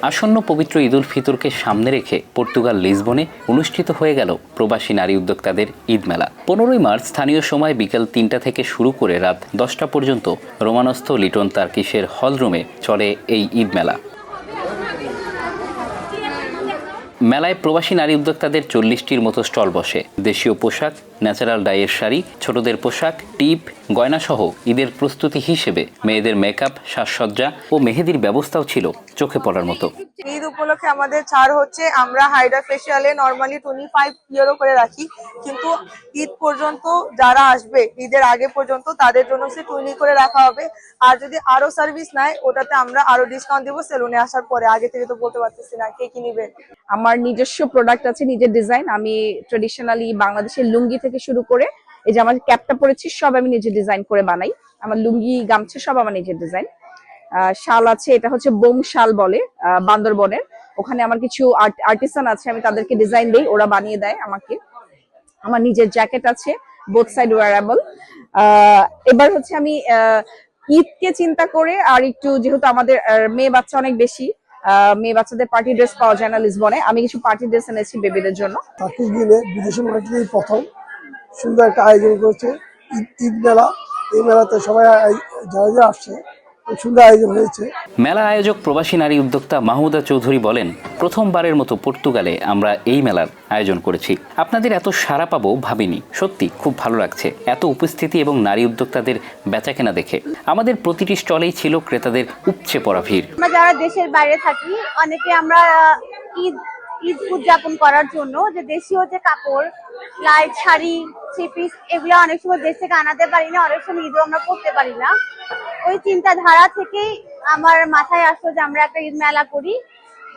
আসন্ন পবিত্র ঈদ উল ফিতরকে সামনে রেখে পর্তুগাল লিসবনে অনুষ্ঠিত হয়ে গেল প্রবাসী নারী উদ্যোক্তাদের ঈদ মেলা। 15ই মার্চ স্থানীয় সময় বিকেল 3টা থেকে শুরু করে রাত 10টা পর্যন্ত রোমানস্থ লিটন তার্কিশের হলরুমে চলে এই ঈদ মেলা। মেলায় প্রবাসী নারী উদ্যোক্তাদের 40টির মতো স্টল বসে। দেশীয় পোশাক, ন্যাচারাল ডাইয়ের শাড়ি, ছোটদের পোশাক, টিপ, গয়নাসহ ঈদের প্রস্তুতি হিসেবে মেয়েদের মেকআপ, সাজসজ্জা ও মেহেদির ব্যবস্থাও ছিল চোখে পড়ার মতো। ঈদ উপলক্ষে আমাদের ছাড় হচ্ছে, আমরা হাইড্রা ফেশিয়ালে নর্মালি 25 ইউরো করে রাখি, কিন্তু ঈদ পর্যন্ত যারা আসবে ঈদের আগে পর্যন্ত তাদের জন্য 20 করে রাখা হবে। আর যদি আরো সার্ভিস নেয় ওটাতে আমরা আরো ডিসকাউন্ট দিব সেলুনে আসার পরে। আগে থেকে তো বলতে পারতেছি না কে কি নিবে। আমার নিজস্ব প্রোডাক্ট আছে, নিজের ডিজাইন। আমি ট্রেডিশনালি বাংলাদেশের লুঙ্গি থেকে শুরু করে এই যে আমার ক্যাপটা পরেছি সব আমি নিজে ডিজাইন করে বানাই। আমার লুঙ্গি, গামছা সব আমার নিজের ডিজাইন। শাল আছে, এটা হচ্ছে বোম শাল বলে বান্দরবনের। ওখানে আমার কিছু আর্টিসান আছে, আমি তাদেরকে ডিজাইন দেই, ওরা বানিয়ে দেয় আমাকে। আমার নিজের জ্যাকেট আছে, বোথ সাইড ওয়ারেবল। এবার হচ্ছে আমি ঈদকে চিন্তা করে আর একটু, যেহেতু আমাদের মেয়ে বাচ্চা অনেক বেশি, মেয়ে বাচ্চাদের পার্টি ড্রেস পাওয়া যায় না লিসবনে, আমি কিছু পার্টি ড্রেস এনেছি বেবিদের জন্য। তার্কিশ গিলে বিদেশি মার্কেটে প্রথম সুন্দর একটা আয়োজন করেছে ঈদ মেলা। এই মেলাতে সবাই যারা আসছে সুন্দর আয়োজন হয়েছে। মেলা আয়োজক প্রবাসী নারী উদ্যোক্তা মাহমুদা চৌধুরী বলেন, প্রথমবারের মতো পর্তুগালে আমরা এই মেলার আয়োজন করেছি। আপনাদের এত সাড়া পাবো ভাবিনি, সত্যি খুব ভালো লাগছে এত উপস্থিতি এবং নারী উদ্যোক্তাদের বেচাকেনা দেখে। আমাদের প্রতিটি স্টলেই ছিল ক্রেতাদের উপচে পড়া ভিড়। আমরা যারা দেশের বাইরে থাকি অনেকে আমরা ঈদ উদযাপন করার জন্য যে দেশীয় যে কাপড়, লাইট, শাড়ি, থ্রি পিস এগুলো অনেক সময় দেশ থেকে আনাতে পারি না, অনেক সময় ঈদও আমরা করতে পারি না। ওই চিন্তাধারা থেকেই আমার মাথায় আসলো যে আমরা একটা ঈদ মেলা করি।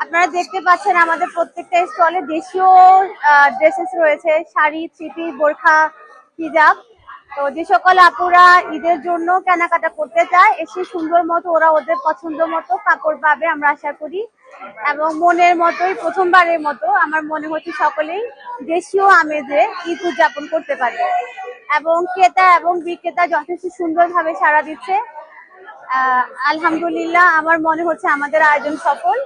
আপনারা দেখতে পাচ্ছেন আমাদের প্রত্যেকটা স্টলে দেশীয় ড্রেসেস রয়েছে, শাড়ি, থ্রি পিস, বোরখা, হিজাব। তো যে সকল আপুরা ঈদের জন্য কেনাকাটা করতে চায় এসে সুন্দর মতো ওরা ওদের পছন্দ মতো কাপড় পাবে আমরা আশা করি। এবং মনের মতোই প্রথমবারের মতো আমার মনে হচ্ছে সকলেই দেশীয় আমেজে ঈদ উদযাপন করতে পারবে এবং ক্রেতা এবং বিক্রেতা যথেষ্ট সুন্দরভাবে সাড়া দিচ্ছে। আলহামদুলিল্লাহ, আমার মনে হচ্ছে আমাদের আয়োজন সফল।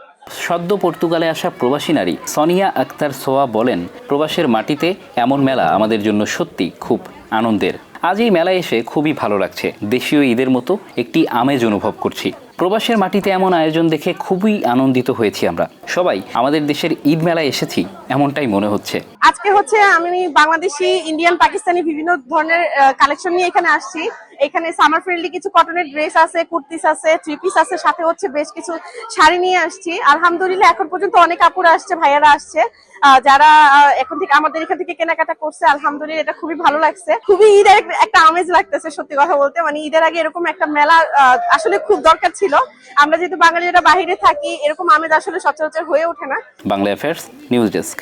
সদ্য পর্তুগালে আসা প্রবাসী নারী সোনিয়া আক্তার সোয়া বলেন, প্রবাসের মাটিতে এমন মেলা আমাদের জন্য সত্যি খুব আনন্দের। আজ এই মেলায় এসে খুবই ভালো লাগছে, দেশীয় ঈদের মতো একটি আমেজ অনুভব করছি। প্রবাসের মাটিতে এমন আয়োজন দেখে খুবই আনন্দিত হয়েছি। আমরা সবাই আমাদের দেশের ঈদ মেলায় এসেছি এমনটাই মনে হচ্ছে। আজকে হচ্ছে আমি বাংলাদেশি, ইন্ডিয়ান, পাকিস্তানি বিভিন্ন ধরনের কালেকশন নিয়ে এখানে আসছি। এখানে সামার ফ্রেন্ডলি কিছু কটনের ড্রেস আছে, কুর্তিস আছে, থ্রি পিস আছে, সাথে হচ্ছে বেশ কিছু শাড়ি নিয়ে আসছি। আলহামদুলিল্লাহ, এখন পর্যন্ত অনেক আপুরা আসছে, ভাইয়ারা আসছে যারা এখন থেকে আমাদের এখান থেকে কেনাকাটা করছে। আলহামদুলিল্লাহ, এটা খুবই ভালো লাগছে, খুবই ঈদের একটা আমেজ লাগতেছে। সত্যি কথা বলতে মানে ঈদের আগে এরকম একটা মেলা আসলে খুব দরকার ছিল। আমরা যেহেতু বাঙালিরা বাইরে থাকি, এরকম আমেজ আসলে সচরাচর হয়ে ওঠে না। Bangla affairs news desk.